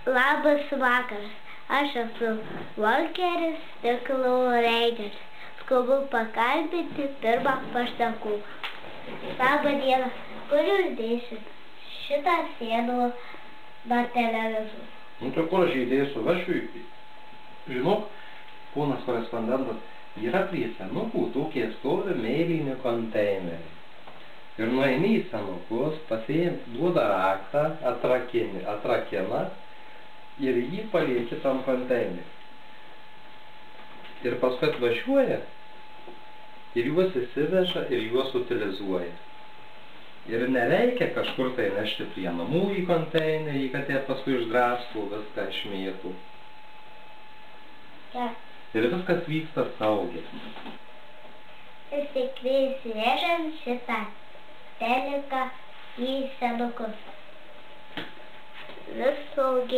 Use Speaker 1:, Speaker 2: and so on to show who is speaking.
Speaker 1: Labas vakaras, aš esu Volkeris Stiklo Reidžeris. Skubu pakalbinti pirmą pašnekovą. Labą dieną, kur jūs dėsit šitą sėdulą nuo televizorių?
Speaker 2: Nu tai kur aš įdėsiu? Aš, žinok, ponas korespondentas, yra prie senukų tokie stovi mėlyni konteineriai. Ir nueini į senukus, duoda raktą, atrakina ir jį palieki tam konteinerį. Ir paskui atvažiuoja ir juos įsiveža ir juos utilizuoja. Ir nereikia kažkur tai nešti prie namų į konteinerį, kad jie paskui išdrastų, viską išmėtų. Ir viskas vyksta saugiai.
Speaker 1: Ir tik įsivežam šitą teliką į senukus. Vis saugiai.